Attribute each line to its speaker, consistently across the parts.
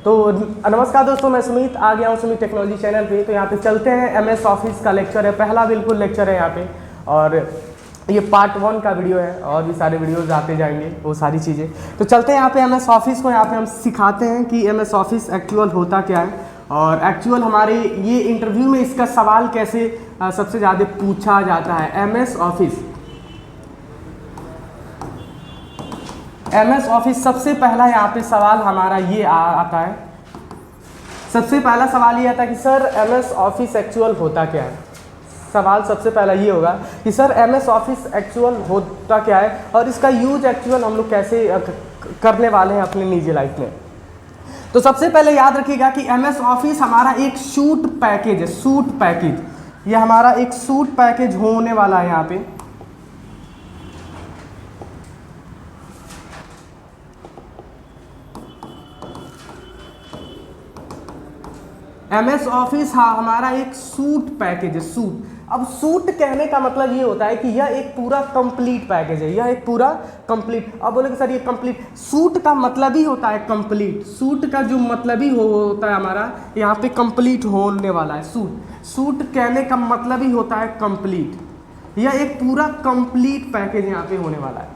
Speaker 1: तो नमस्कार दोस्तों, मैं सुमित आ गया हूँ सुमित टेक्नोलॉजी चैनल पे। तो यहाँ पे चलते हैं, एमएस ऑफिस का लेक्चर है, पहला बिल्कुल लेक्चर है यहाँ पे। और ये पार्ट 1 का वीडियो है, और भी सारे वीडियोज आते जाएंगे वो सारी चीज़ें। तो चलते हैं यहाँ पे एमएस ऑफिस को, यहाँ पे हम सिखाते हैं कि एमएस ऑफिस एक्चुअल होता क्या है, और एक्चुअल हमारे ये इंटरव्यू में इसका सवाल कैसे सबसे ज़्यादा पूछा जाता है। एमएस ऑफिस सबसे पहला यहाँ पे सवाल हमारा ये आता है। सबसे पहला सवाल ये आता है कि सर एमएस ऑफिस एक्चुअल होता क्या है। सवाल सबसे पहला ये होगा कि सर एमएस ऑफिस एक्चुअल होता क्या है, और इसका यूज एक्चुअल हम लोग कैसे करने वाले हैं अपने निजी लाइफ में। तो सबसे पहले याद रखिएगा कि एमएस ऑफिस हमारा एक सूट पैकेज है। सूट पैकेज, ये हमारा एक सूट पैकेज होने वाला है। यहाँ पे एमएस ऑफिस हमारा एक सूट पैकेज है। सूट, अब सूट कहने का मतलब ये होता है कि यह एक पूरा कंप्लीट पैकेज है, यह एक पूरा कंप्लीट। अब बोले कि सर ये कंप्लीट, सूट का मतलब ही होता है कंप्लीट। सूट का जो मतलब ही होता है हमारा यहाँ पे कंप्लीट होने वाला है। सूट कहने का मतलब ही होता है कंप्लीट। यह एक पूरा कंप्लीट पैकेज यहाँ पे होने वाला है।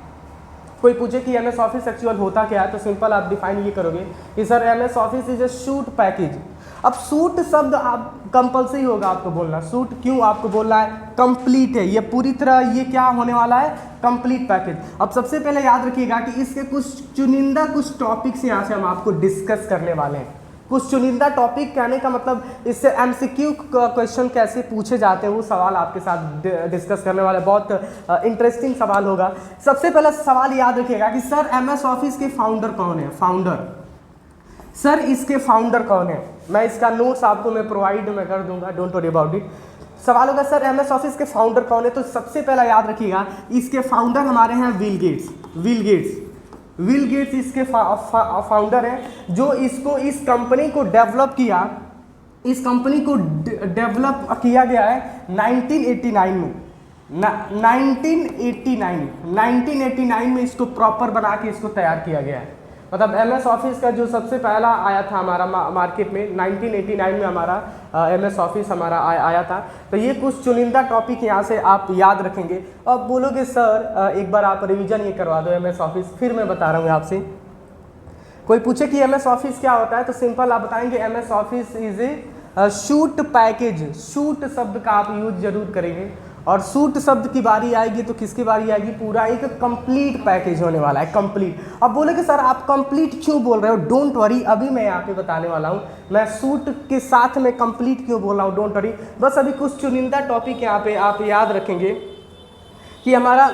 Speaker 1: कोई पूछे कि एमएस ऑफिस एक्चुअल होता क्या है, तो सिंपल आप डिफाइन ये करोगे कि sir MS office is a suit package. अब सूट शब्द आप कंपल्सरी होगा आपको बोलना। सूट क्यों आपको बोलना है? कंप्लीट है, ये पूरी तरह ये क्या होने वाला है? Complete package. अब सबसे पहले याद रखिएगा कि इसके कुछ चुनिंदा कुछ टॉपिक्स यहाँ से हम आपको डिस्कस करने वाले हैं। कुछ चुनिंदा टॉपिक कहने का मतलब इससे एमसीक्यू क्वेश्चन कैसे पूछे जाते हैं वो सवाल आपके साथ डिस्कस करने वाले। बहुत इंटरेस्टिंग सवाल होगा। सबसे पहला सवाल याद रखिएगा कि सर एमएस ऑफिस के फाउंडर कौन है? फाउंडर, सर इसके फाउंडर कौन है? मैं इसका नोट्स आपको मैं प्रोवाइड कर दूंगा, डोंट वरी अबाउट इट। सवाल होगा सर एमएस ऑफिस के फाउंडर कौन है, तो सबसे पहला याद रखिएगा इसके फाउंडर हमारे हैं विल गेट्स इसके फाउंडर हैं, जो इसको इस कंपनी को डेवलप किया। इस कंपनी को डेवलप किया गया है 1989 में। 1989 में इसको प्रॉपर बना के इसको तैयार किया गया है। मतलब एमएस ऑफिस का जो सबसे पहला आया था हमारा मार्केट में 1989 में हमारा एमएस ऑफिस हमारा आया था। तो ये कुछ चुनिंदा टॉपिक यहाँ से आप याद रखेंगे। अब बोलोगे सर एक बार आप रिवीजन ये करवा दो एमएस ऑफिस, फिर मैं बता रहा हूँ आपसे। कोई पूछे कि एमएस ऑफिस क्या होता है, तो सिंपल आप बताएंगे MS office is a suit package. Suit शब्द का आप यूज जरूर करेंगे, और सूट शब्द की बारी आएगी तो किसकी बारी आएगी? पूरा एक कंप्लीट पैकेज होने वाला है, कंप्लीट। अब बोले कि सर आप कंप्लीट क्यों बोल रहे हो? डोंट वरी, अभी मैं यहाँ पे बताने वाला हूँ। मैं सूट के साथ में कंप्लीट क्यों बोल रहा हूँ, डोंट वरी। बस अभी कुछ चुनिंदा टॉपिक यहाँ पे आप याद रखेंगे कि हमारा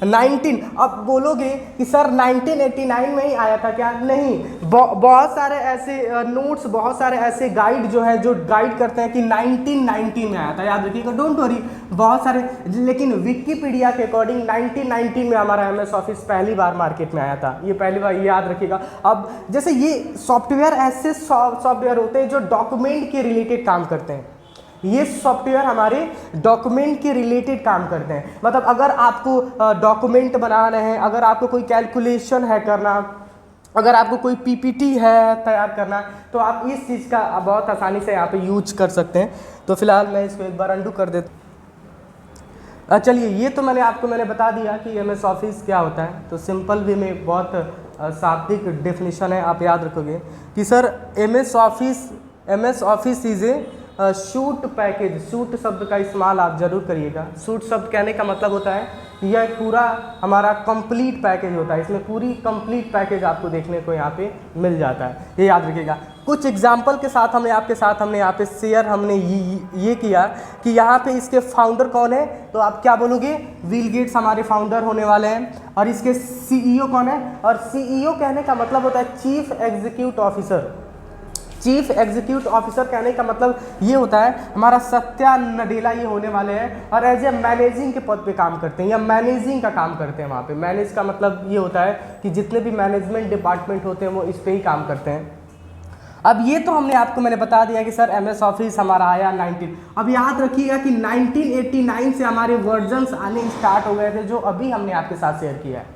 Speaker 1: 19, अब बोलोगे कि सर 1989 में ही आया था क्या? नहीं, बहुत सारे ऐसे नोट्स, बहुत सारे ऐसे गाइड जो है जो गाइड करते हैं कि 1990 में आया था। याद रखिएगा, डोंट वरी, बहुत सारे। लेकिन विकिपीडिया के अकॉर्डिंग 1990 में हमारा एमएस ऑफिस पहली बार मार्केट में आया था। ये पहली बार, याद रखिएगा। अब जैसे ये सॉफ्टवेयर ऐसे सॉफ्टवेयर होते हैं जो डॉक्यूमेंट के रिलेटेड काम करते हैं। ये सॉफ्टवेयर हमारे डॉक्यूमेंट के रिलेटेड काम करते हैं। मतलब अगर आपको डॉक्यूमेंट बनाना है, अगर आपको कोई कैलकुलेशन है करना, अगर आपको कोई पीपीटी है तैयार करना, तो आप इस चीज़ का बहुत आसानी से यहाँ पे यूज कर सकते हैं। तो फिलहाल मैं इसको एक बार अंडू कर देता। चलिए, ये तो मैंने बता दिया कि एमएस ऑफिस क्या होता है। तो सिंपल वे में बहुत शाब्दिक डेफिनेशन है, आप याद रखोगे कि sir MS office is a suit package. Suit शब्द का इस्तेमाल आप जरूर करिएगा। सूट शब्द कहने का मतलब होता है कि यह पूरा हमारा कंप्लीट पैकेज होता है। इसमें पूरी कंप्लीट पैकेज आपको देखने को यहाँ पे मिल जाता है, ये याद रखिएगा। कुछ एग्जाम्पल के साथ हमने यहाँ पे शेयर हमने ये किया कि यहाँ पे इसके फाउंडर कौन है, तो आप क्या बोलोगे? विल गेट्स हमारे फाउंडर होने वाले हैं। और इसके सीईओ कौन है? और सीईओ कहने का मतलब होता है chief executive officer. Chief executive officer कहने का मतलब ये होता है हमारा सत्या नडेला ये होने वाले हैं, और एज ए मैनेजिंग के पद पे काम करते हैं, या मैनेजिंग का काम करते हैं। वहाँ पे मैनेज का मतलब ये होता है कि जितने भी मैनेजमेंट डिपार्टमेंट होते हैं वो इस पे ही काम करते हैं। अब ये तो मैंने बता दिया कि सर एमएस ऑफिस हमारा आया 19। अब याद रखिएगा कि 1989 से हमारे वर्जन्स आने स्टार्ट हो गए थे, जो अभी हमने आपके साथ शेयर किया है।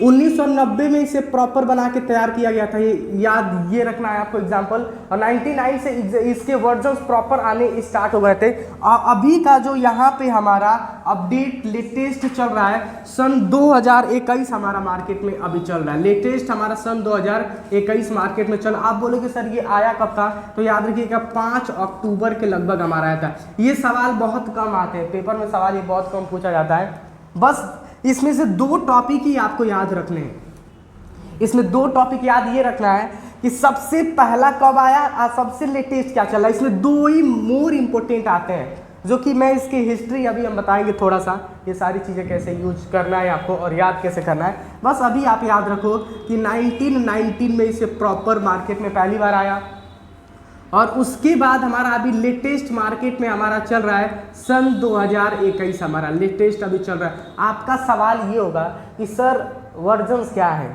Speaker 1: 1990 में इसे प्रॉपर बना के तैयार किया गया था, ये रखना है आपको एग्जाम्पल। और 99 से इसके वर्जन्स प्रॉपर आने स्टार्ट हो गए थे। अभी का जो यहाँ पे हमारा अपडेट लेटेस्ट चल रहा है सन 2021 हमारा मार्केट में अभी चल रहा है। लेटेस्ट हमारा सन 2021 मार्केट में चल। आप बोलोगे सर ये आया कब था, तो याद रखिएगा 5 अक्टूबर के लगभग हमारा आया था। ये सवाल बहुत कम आते हैं पेपर में, सवाल ये बहुत कम पूछा जाता है। बस इसमें से 2 टॉपिक ही आपको याद रखने हैं। इसमें 2 टॉपिक याद ये रखना है कि सबसे पहला कब आया और सबसे लेटेस्ट क्या चला। इसमें 2 ही मोर इंपॉर्टेंट आते हैं, जो कि मैं इसकी हिस्ट्री अभी हम बताएंगे थोड़ा सा, ये सारी चीज़ें कैसे यूज करना है आपको और याद कैसे करना है। बस अभी आप याद रखो कि 1919 में इसे प्रॉपर मार्केट में पहली बार आया, और उसके बाद हमारा अभी लेटेस्ट मार्केट में हमारा चल रहा है सन 2021 हमारा लेटेस्ट अभी चल रहा है। आपका सवाल ये होगा कि सर वर्जन्स क्या है।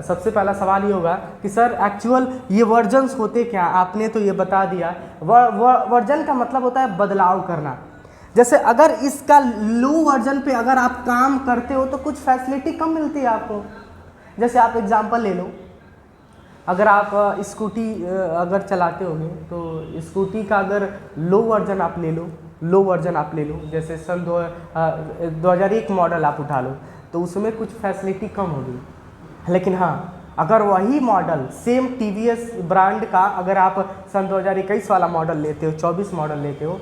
Speaker 1: सबसे पहला सवाल ये होगा कि सर एक्चुअल ये वर्जन्स होते क्या। आपने तो ये बता दिया, वर्जन का मतलब होता है बदलाव करना। जैसे अगर इसका लो वर्जन पे अगर आप काम करते हो तो कुछ फैसिलिटी कम मिलती है आपको। जैसे आप एग्जांपल ले लो, अगर आप स्कूटी अगर चलाते होगे तो स्कूटी का अगर लो वर्जन आप ले लो, जैसे सन 2001 मॉडल आप उठा लो, तो उसमें कुछ फैसिलिटी कम होगी। लेकिन हाँ, अगर वही मॉडल सेम TVS ब्रांड का अगर आप सन 2021 वाला मॉडल लेते हो, 24 मॉडल लेते हो,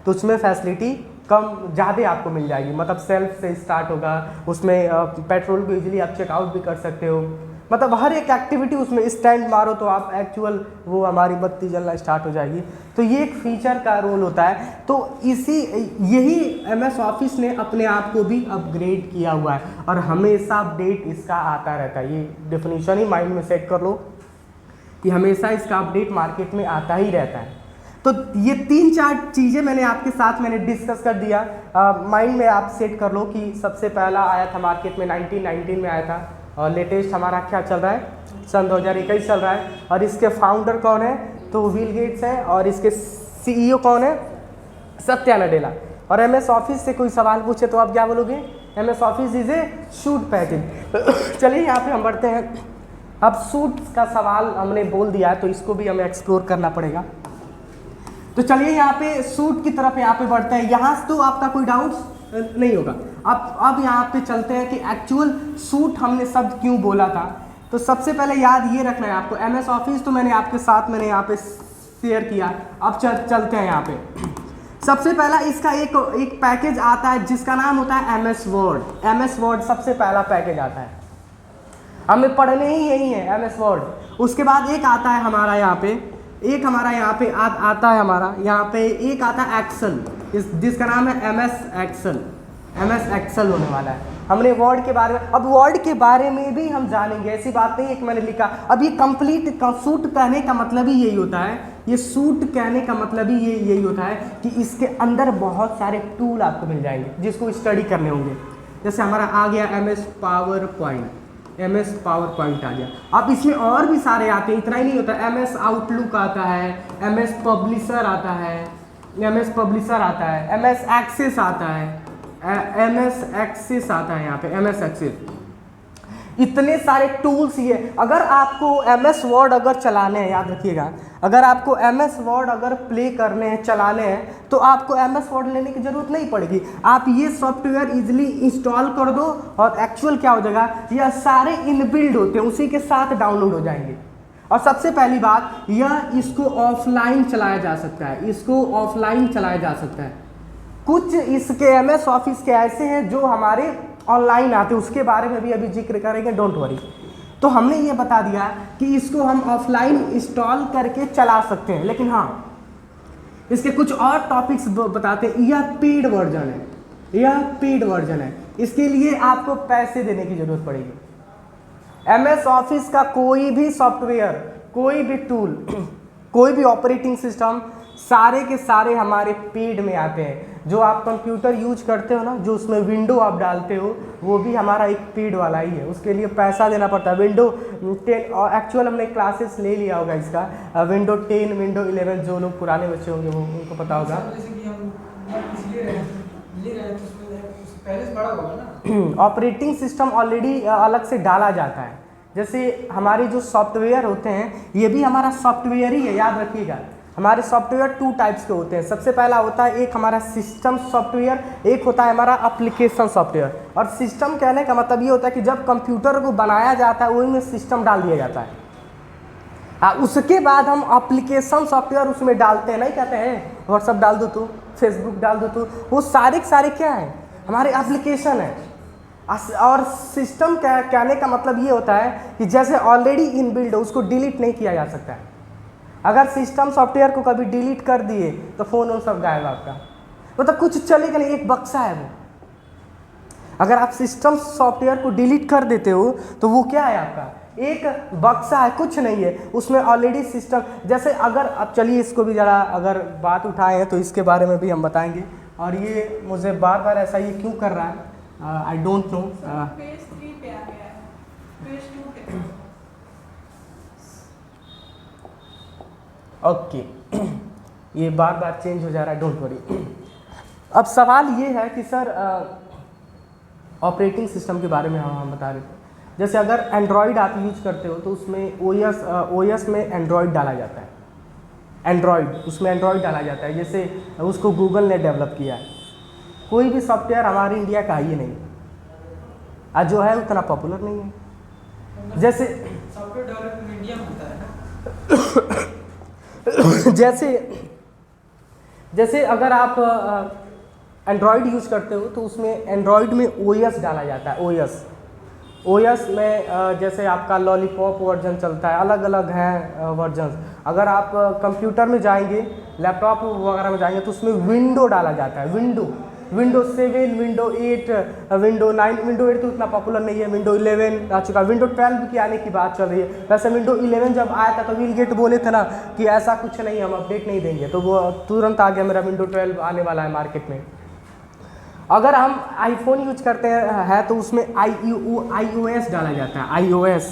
Speaker 1: तो उसमें फैसिलिटी कम ज़्यादा आपको मिल जाएगी। मतलब सेल्फ से स्टार्ट होगा, उसमें पेट्रोल को ईजिली आप चेकआउट भी कर सकते हो। मतलब हर एक एक्टिविटी उसमें स्टैंड मारो तो आप एक्चुअल वो हमारी बत्ती जलना स्टार्ट हो जाएगी। तो ये एक फीचर का रोल होता है। तो यही MS ऑफिस ने अपने आप को भी अपग्रेड किया हुआ है और हमेशा अपडेट इसका आता रहता है। ये डेफिनेशन ही माइंड में सेट कर लो कि हमेशा इसका अपडेट मार्केट में आता ही रहता है। तो ये 3-4 चीज़ें मैंने डिस्कस कर दिया। माइंड में आप सेट कर लो कि सबसे पहला आया था मार्केट में 1919 में आया था, और लेटेस्ट हमारा क्या चल रहा है सन 2021 चल रहा है। और इसके फाउंडर कौन है, तो बिल गेट्स है, और इसके CEO कौन है, सत्या नडेला। और MS ऑफिस से कोई सवाल पूछे तो आप क्या बोलोगे, MS office is a suit package. चलिए यहाँ पे हम बढ़ते हैं। अब सूट का सवाल हमने बोल दिया है तो इसको भी हमें एक्सप्लोर करना पड़ेगा। तो चलिए यहाँ पे सूट की तरफ यहाँ पे बढ़ते हैं। यहाँ से तो आपका कोई डाउट्स नहीं होगा। अब यहाँ पे चलते हैं कि एक्चुअल सूट हमने शब्द क्यों बोला था। तो सबसे पहले याद ये रखना है आपको, MS ऑफिस तो मैंने आपके साथ यहाँ पे शेयर किया। अब चलते हैं यहाँ पे। सबसे पहला इसका एक पैकेज आता है जिसका नाम होता है MS वर्ड। MS वर्ड सबसे पहला पैकेज आता है, हमें पढ़ने ही यही है MS वर्ड। उसके बाद एक आता है हमारा यहाँ पे, आता है हमारा यहाँ पे एक आता है एक्सेल, जिसका नाम है MS एक्सेल होने वाला है। हमने वर्ड के बारे में, अब वर्ड के बारे में भी हम जानेंगे, ऐसी बात नहीं है कि मैंने लिखा। अब ये कंप्लीट सूट कहने का मतलब ही यही होता है, ये सूट कहने का मतलब ही यही होता है कि इसके अंदर बहुत सारे टूल आपको मिल जाएंगे जिसको स्टडी करने होंगे। जैसे हमारा आ गया MS पावर पॉइंट आ गया। अब इसमें और भी सारे आते हैं, इतना ही नहीं होता। MS आउटलुक आता है, MS पब्लिशर आता है, MS एक्सेस आता है, यहाँ पे MS एक्सेस। इतने सारे टूल्स ये। अगर आपको MS वर्ड अगर चलाने हैं, याद रखिएगा, अगर आपको MS वर्ड अगर प्ले करने हैं, चलाने हैं, तो आपको MS वर्ड लेने की ज़रूरत नहीं पड़ेगी। आप ये सॉफ्टवेयर इजीली इंस्टॉल कर दो और एक्चुअल क्या हो जाएगा, यह सारे इनबिल्ड होते हैं, उसी के साथ डाउनलोड हो जाएंगे। और सबसे पहली बात, इसको ऑफलाइन चलाया जा सकता है। कुछ इसके MS ऑफिस के ऐसे हैं जो हमारे ऑनलाइन आते हैं, उसके बारे में भी अभी जिक्र करेंगे, डोंट वरी। तो हमने ये बता दिया कि इसको हम ऑफलाइन इंस्टॉल करके चला सकते हैं, लेकिन हाँ इसके कुछ और टॉपिक्स बताते हैं। यह पेड वर्जन है, इसके लिए आपको पैसे देने की जरूरत पड़ेगी। MS ऑफिस का कोई भी सॉफ्टवेयर, कोई भी टूल, कोई भी ऑपरेटिंग सिस्टम, सारे के सारे हमारे पेड में आते हैं। जो आप कंप्यूटर यूज करते हो ना, जो उसमें विंडो आप डालते हो, वो भी हमारा एक पेड वाला ही है, उसके लिए पैसा देना पड़ता है। विंडो 10 और एक्चुअल हमने क्लासेस ले लिया होगा इसका, विंडो 10, विंडो 11, जो लोग पुराने बच्चे होंगे वो उनको पता होगा।
Speaker 2: पहले से बड़ा होगा ना।
Speaker 1: ऑपरेटिंग सिस्टम ऑलरेडी अलग से डाला जाता है। जैसे हमारे जो सॉफ्टवेयर होते हैं ये भी हमारा सॉफ्टवेयर ही है, याद रखिएगा। हमारे सॉफ्टवेयर 2 टाइप्स के होते हैं। सबसे पहला होता है एक हमारा सिस्टम सॉफ्टवेयर, एक होता है हमारा एप्लीकेशन सॉफ्टवेयर। और सिस्टम कहने का मतलब ये होता है कि जब कंप्यूटर को बनाया जाता है वही में सिस्टम डाल दिया जाता है, उसके बाद हम एप्लीकेशन सॉफ्टवेयर उसमें डालते हैं। नहीं कहते हैं व्हाट्सअप डाल दो तो, फेसबुक डाल दो तो, वो सारे के सारे क्या हैं, हमारे एप्लीकेशन है। और सिस्टम कहने का मतलब ये होता है कि जैसे ऑलरेडी इनबिल्ड है उसको डिलीट नहीं किया जा सकता है। अगर सिस्टम सॉफ्टवेयर को कभी डिलीट कर दिए तो फ़ोन वो सब गायब आपका, मतलब कुछ चलेगा नहीं, एक बक्सा है वो। अगर आप सिस्टम सॉफ्टवेयर को डिलीट कर देते हो तो वो क्या है आपका, एक बक्सा है, कुछ नहीं है उसमें ऑलरेडी सिस्टम। जैसे अगर अब चलिए इसको भी ज़रा अगर बात उठाए हैं तो इसके बारे में भी हम बताएंगे। और ये मुझे बार बार ऐसा ये क्यों कर रहा है, आई डोंट नो।
Speaker 3: पेज 3 पे आ गया है, पेज 2 पे।
Speaker 1: ओके ये बार बार चेंज हो जा रहा है, डोंट वरी। अब सवाल ये है कि सर ऑपरेटिंग सिस्टम के बारे में हम बता रहे थे। जैसे अगर एंड्रॉयड आप यूज करते हो तो उसमें ओएस में एंड्रॉयड डाला जाता है, एंड्रॉयड उसमें एंड्रॉयड डाला जाता है। जैसे उसको गूगल ने डेवलप किया है। कोई भी सॉफ्टवेयर हमारे इंडिया का ही नहीं, आज जो है उतना पॉपुलर नहीं है। जैसे
Speaker 2: सॉफ्टवेयर डेवलपमेंट इंडिया में होता है ना।
Speaker 1: जैसे अगर आप एंड्रॉयड यूज करते हो तो उसमें एंड्रॉयड में ओएस डाला जाता है। ओएस में जैसे आपका लॉलीपॉप वर्जन चलता है, अलग अलग हैं वर्जन। अगर आप कंप्यूटर में जाएंगे, लैपटॉप वगैरह में जाएंगे तो उसमें विंडो डाला जाता है। विंडो 7, विंडो 8, विंडो 9, विंडो 8 तो उतना पॉपुलर नहीं है, विंडो 11 आ चुका, विंडो 12 की आने की बात चल रही है। वैसे विंडो 11 जब आया था तो बिल गेट बोले थे ना कि ऐसा कुछ नहीं, हम अपडेट नहीं देंगे, तो वो तुरंत आ गया, मेरा विंडो 12 आने वाला है मार्केट में। अगर हम आईफोन यूज करते हैं तो उसमें iOS डाला जाता है, iOS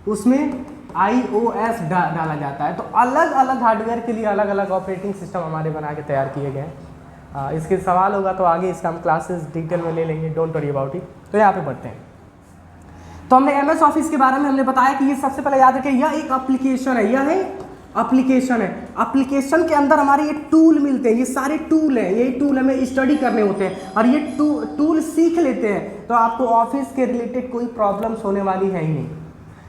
Speaker 1: उसमें iOS डाला जाता है। तो अलग अलग हार्डवेयर के लिए अलग अलग ऑपरेटिंग सिस्टम हमारे बना के तैयार किए गए हैं। इसके सवाल होगा तो आगे इसका हम क्लासेस डिटेल में ले लेंगे, डोंट वरी अबाउट इट। तो यहाँ पे बढ़ते हैं। तो हमने MS ऑफिस के बारे में हमने बताया कि ये सबसे पहले याद रखें, यह एक एप्लीकेशन है, यह है एप्लीकेशन है। एप्लीकेशन के अंदर हमारे ये टूल मिलते हैं, ये सारे टूल हैं, यही टूल हमें स्टडी करने होते हैं। और ये टूल सीख लेते हैं तो आपको ऑफिस के रिलेटेड कोई प्रॉब्लम्स होने वाली है ही नहीं।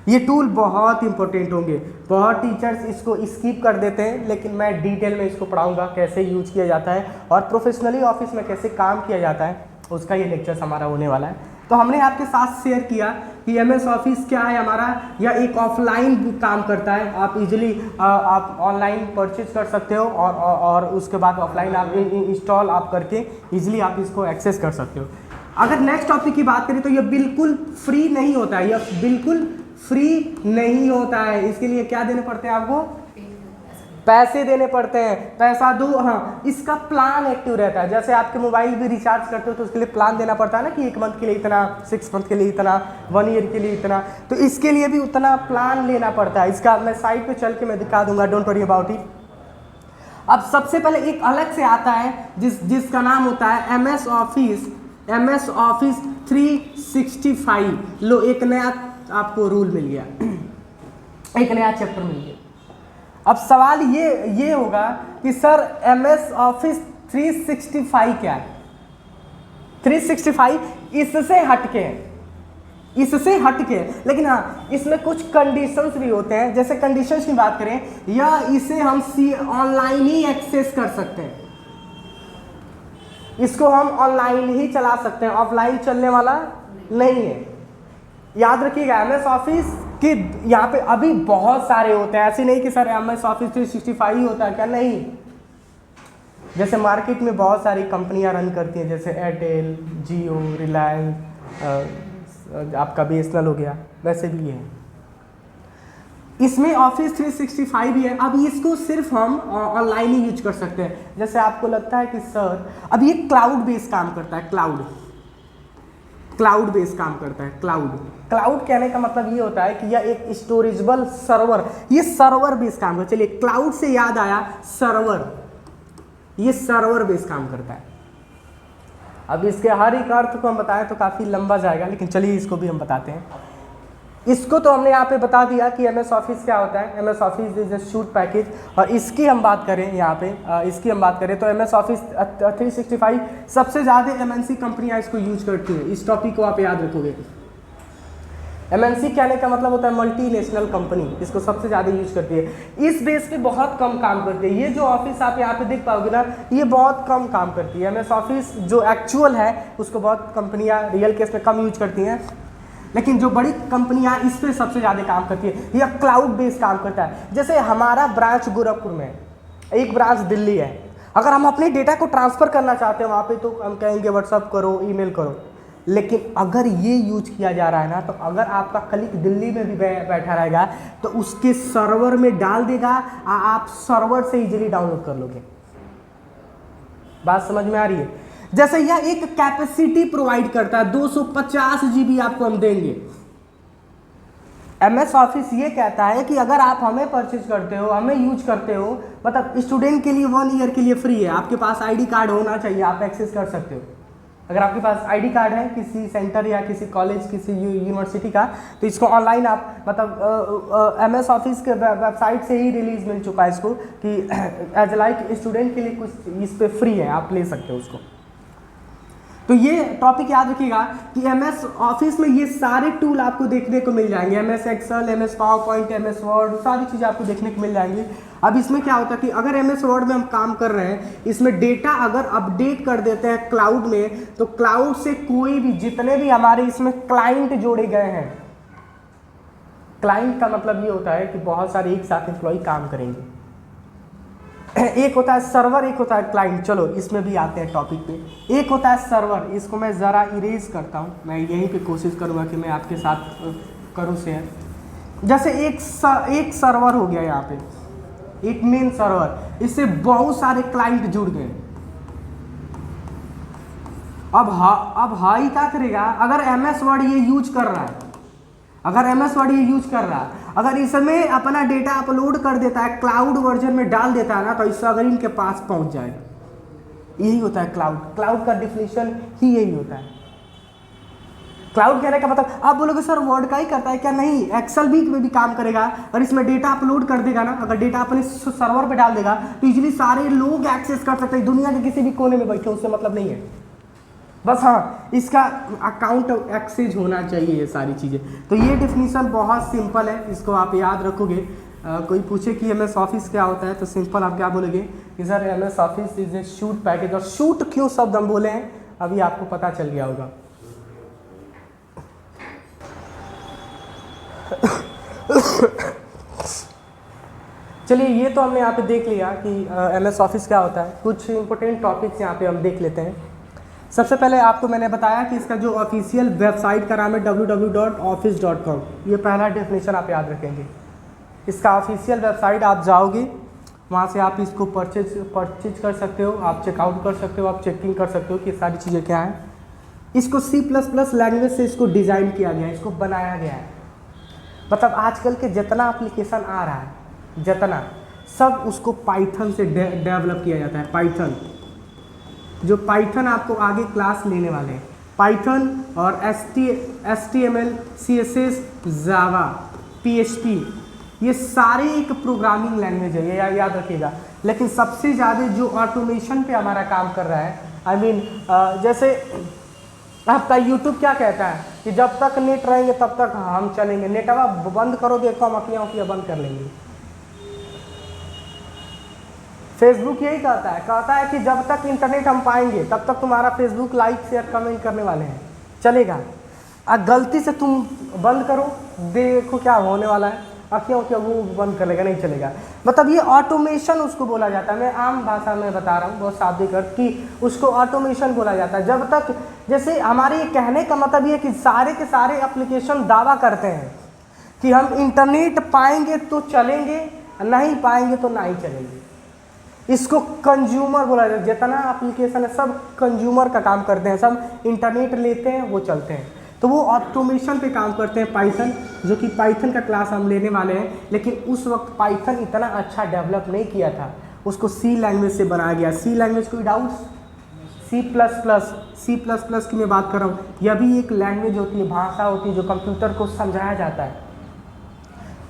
Speaker 1: ये टूल बहुत इंपॉर्टेंट होंगे। बहुत टीचर्स इसको स्किप कर देते हैं, लेकिन मैं डिटेल में इसको पढ़ाऊंगा कैसे यूज किया जाता है और प्रोफेशनली ऑफिस में कैसे काम किया जाता है, उसका ये लेक्चर्स हमारा होने वाला है। तो हमने आपके साथ शेयर किया कि MS ऑफिस क्या है हमारा, या एक ऑफलाइन काम करता है। आप इजीली आप ऑनलाइन परचेज कर सकते हो और उसके बाद ऑफलाइन आप इंस्टॉल आप करके इजीली आप इसको एक्सेस कर सकते हो। अगर नेक्स्ट टॉपिक की बात करें तो ये बिल्कुल फ्री नहीं होता है, यह बिल्कुल फ्री नहीं होता है। इसके लिए क्या देने पड़ते हैं आपको, पैसे देने पड़ते हैं, पैसा दो। हाँ, इसका प्लान एक्टिव रहता है। जैसे आपके मोबाइल भी रिचार्ज करते हो तो उसके लिए प्लान देना पड़ता है ना कि 1 मंथ के लिए इतना, 6 मंथ के लिए इतना, 1 ईयर के लिए इतना। तो इसके लिए भी उतना प्लान लेना पड़ता है। इसका मैं साइट पे चल के मैं दिखा दूंगा, डोंट वरी अबाउट इट। अब सबसे पहले एक अलग से आता है जिसका नाम होता है MS ऑफिस 365। लो, एक नया आपको रूल मिल गया, एक नया चैप्टर मिल गया। अब सवाल ये होगा कि सर MS ऑफिस 365 क्या है। 365 इससे हटके है, इससे हटके है, लेकिन हाँ इसमें कुछ कंडीशंस भी होते हैं। जैसे कंडीशंस की बात करें, या इसे हम ऑनलाइन ही एक्सेस कर सकते हैं, इसको हम ऑनलाइन ही चला सकते हैं, ऑफलाइन चलने वाला नहीं है। याद रखिएगा MS ऑफिस कि यहाँ पे अभी बहुत सारे होते हैं, ऐसे नहीं कि सर MS ऑफिस 365 ही होता है क्या, नहीं। जैसे मार्केट में बहुत सारी कंपनियां रन करती हैं, जैसे एयरटेल, जियो, रिलायंस, आपका BSNL हो गया, वैसे भी है। इसमें ऑफिस 365 भी है। अब इसको सिर्फ हम ऑनलाइन ही यूज कर सकते हैं। जैसे आपको लगता है कि सर अब ये क्लाउड बेस्ड काम करता है, क्लाउड बेस्ड काम करता है। क्लाउड कहने का मतलब ये होता है कि यह एक स्टोरेजेबल सर्वर, ये सर्वर बेस्ड काम करता है। चलिए, क्लाउड से याद आया सर्वर, ये सर्वर बेस्ड काम करता है। अब इसके हर एक अर्थ को हम बताएं तो काफ़ी लंबा जाएगा, लेकिन चलिए इसको भी हम बताते हैं। इसको तो हमने यहाँ पे बता दिया कि MS ऑफिस क्या होता है। MS office is a shoot package. और इसकी हम बात करें यहाँ पे, इसकी हम बात करें तो MS ऑफिस 365 सबसे ज़्यादा MNC कंपनियाँ इसको यूज करती हैं। इस टॉपिक को आप याद रखोगे। MNC कहने का मतलब होता है मल्टीनेशनल कंपनी, इसको सबसे ज़्यादा यूज करती है। इस बेस पे बहुत कम काम करती है। ये जो ऑफिस आप यहाँ पे देख पाओगे ना, ये बहुत कम काम करती है। MS ऑफिस जो एक्चुअल है उसको बहुत कंपनियाँ रियल केस में कम यूज करती हैं, लेकिन जो बड़ी कंपनियां इस पे सबसे ज़्यादा काम करती है। यह क्लाउड बेस्ड काम करता है। जैसे हमारा ब्रांच गोरखपुर में, एक ब्रांच दिल्ली है। अगर हम अपने डेटा को ट्रांसफ़र करना चाहते हैं वहाँ पे तो हम कहेंगे व्हाट्सअप करो, ईमेल करो। लेकिन अगर ये यूज किया जा रहा है ना, तो अगर आपका कलीग दिल्ली में भी बैठा रहेगा तो उसके सर्वर में डाल देगा, आप सर्वर से इजीली डाउनलोड कर लोगे। बात समझ में आ रही है? जैसे यह एक कैपेसिटी प्रोवाइड करता है, 250 GB आपको हम देंगे। MS ऑफिस ये कहता है कि अगर आप हमें परचेज करते हो, हमें यूज करते हो, मतलब स्टूडेंट के लिए 1 ईयर के लिए फ्री है। आपके पास ID कार्ड होना चाहिए, आप एक्सेस कर सकते हो। अगर आपके पास ID कार्ड है किसी सेंटर या किसी कॉलेज, किसी यूनिवर्सिटी का, तो इसको ऑनलाइन आप मतलब MS ऑफिस के वेबसाइट से ही रिलीज मिल चुका है इसको कि एज लाइक स्टूडेंट के लिए कुछ इस पे फ्री है, आप ले सकते हो उसको। तो ये टॉपिक याद रखिएगा कि MS ऑफिस में ये सारे टूल आपको देखने को मिल जाएंगे। MS Excel, MS PowerPoint, MS Word, सारी चीज़ें आपको देखने को मिल जाएंगी। अब इसमें क्या होता है कि अगर MS वर्ड में हम काम कर रहे हैं, इसमें डेटा अगर अपडेट कर देते हैं क्लाउड में, तो क्लाउड से कोई भी, जितने भी हमारे इसमें क्लाइंट जोड़े गए हैं, क्लाइंट का मतलब ये होता है कि बहुत सारे एक साथ एम्प्लॉय काम करेंगे। एक होता है सर्वर, एक होता है क्लाइंट। चलो इसमें भी आते हैं टॉपिक पे। एक होता है सर्वर, इसको मैं ज़रा इरेज करता हूँ, मैं यहीं पे कोशिश करूँगा कि मैं आपके साथ करूँ शेयर। जैसे एक सर्वर हो गया यहाँ पे, एक मेन सर्वर, इससे बहुत सारे क्लाइंट जुड़ गए। अब हाई क्या करेगा, अगर MS वर्ड ये यूज कर रहा है, अगर इसमें अपना डेटा अपलोड कर देता है, क्लाउड वर्जन में डाल देता है ना, तो इससे अगर इनके पास पहुंच जाएगा। यही होता है क्लाउड का डिफिनीशन ही यही होता है। क्लाउड कहने का मतलब, आप बोलोगे सर वर्ड का ही करता है क्या? नहीं, एक्सेल भी में भी काम करेगा। और इसमें डेटा अपलोड कर देगा ना, अगर डेटा अपने सर्वर पे डाल देगा तो इजीली सारे लोग एक्सेस कर सकते हैं, दुनिया के किसी भी कोने में बैठे, उससे मतलब नहीं है। बस हाँ, इसका अकाउंट एक्सेस होना चाहिए, ये सारी चीज़ें। तो ये डिफिनीशन बहुत सिंपल है, इसको आप याद रखोगे। कोई पूछे कि MS ऑफिस क्या होता है तो सिंपल आप क्या बोलोगे कि sir MS office is a shoot package. और शूट क्यों शब्द हम बोले हैं अभी आपको पता चल गया होगा। चलिए, ये तो हमने यहाँ पे देख लिया कि MS ऑफिस क्या होता है। कुछ इंपॉर्टेंट टॉपिक्स यहाँ पे हम देख लेते हैं। सबसे पहले आपको मैंने बताया कि इसका जो ऑफिशियल वेबसाइट का नाम है www.office.com। ये पहला डेफिनेशन आप याद रखेंगे। इसका ऑफिशियल वेबसाइट आप जाओगे, वहाँ से आप इसको परचेज कर सकते हो, आप चेकआउट कर सकते हो, आप चेकिंग कर सकते हो कि ये सारी चीज़ें क्या हैं। इसको C++ लैंग्वेज से इसको डिज़ाइन किया गया है, इसको बनाया गया है। मतलब आजकल के जितना एप्लीकेशन आ रहा है, जितना सब उसको पाइथन से डेवलप किया जाता है। पाइथन, जो पाइथन आपको आगे क्लास लेने वाले हैं, पाइथन और HTML, CSS, जावा, PHP, ये सारे एक प्रोग्रामिंग लैंग्वेज है, ये याद रखिएगा। लेकिन सबसे ज़्यादा जो ऑटोमेशन पे हमारा काम कर रहा है, जैसे आपका YouTube क्या कहता है कि जब तक नेट रहेंगे तब तक हम चलेंगे, नेटवा बंद करो देखो हम अखियाँ बंद कर लेंगे। फेसबुक यही कहता है कि जब तक इंटरनेट हम पाएंगे तब तक तुम्हारा फेसबुक लाइक शेयर कमेंट करने वाले हैं, चलेगा। गलती से तुम बंद करो, देखो क्या होने वाला है, अखियों वो बंद कर लेगा, नहीं चलेगा। मतलब ये ऑटोमेशन उसको बोला जाता है। मैं आम भाषा में बता रहा हूँ, बहुत शाब्दिक अर्थ, कि उसको ऑटोमेशन बोला जाता है। जब तक, जैसे हमारे ये कहने का मतलब ये कि सारे के सारे एप्लीकेशन दावा करते हैं कि हम इंटरनेट पाएंगे तो चलेंगे, नहीं पाएंगे तो नहीं चलेंगे। इसको कंज्यूमर बोला जाता है। जितना एप्लीकेशन है सब कंज्यूमर का काम करते हैं, सब इंटरनेट लेते हैं वो चलते हैं। तो वो ऑटोमेशन पे काम करते हैं पाइथन, जो कि पाइथन का क्लास हम लेने वाले हैं। लेकिन उस वक्त पाइथन इतना अच्छा डेवलप नहीं किया था, उसको C लैंग्वेज से बनाया गया। C लैंग्वेज कोई डाउट्स? C++ की मैं बात कर रहा हूँ, यह भी एक लैंग्वेज होती है, भाषा होती है जो कंप्यूटर को समझाया जाता है,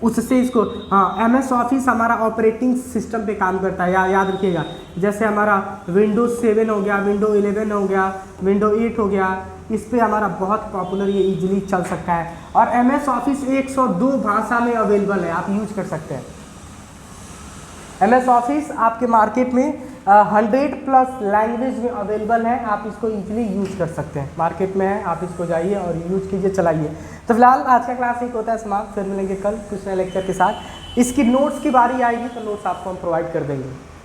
Speaker 1: उससे इसको। हाँ, MS ऑफिस हमारा ऑपरेटिंग सिस्टम पे काम करता है, याद रखिएगा। जैसे हमारा विंडोज 7 हो गया, विंडो 11 हो गया, विंडो 8 हो गया, इस पे हमारा बहुत पॉपुलर, ये इजीली चल सकता है। और MS ऑफिस 102 भाषा में अवेलेबल है, आप यूज कर सकते हैं। MS ऑफिस आपके मार्केट में 100+ लैंग्वेज में अवेलेबल है, आप इसको इजीली यूज कर सकते हैं, मार्केट में है, आप इसको जाइए और यूज कीजिए, चलाइए। तो फिलहाल आज का क्लास एक होता है समाप्त, फिर मिलेंगे कल कुछ नए लेक्चर के साथ। इसकी नोट्स की बारी आएगी तो नोट्स आपको हम प्रोवाइड कर देंगे।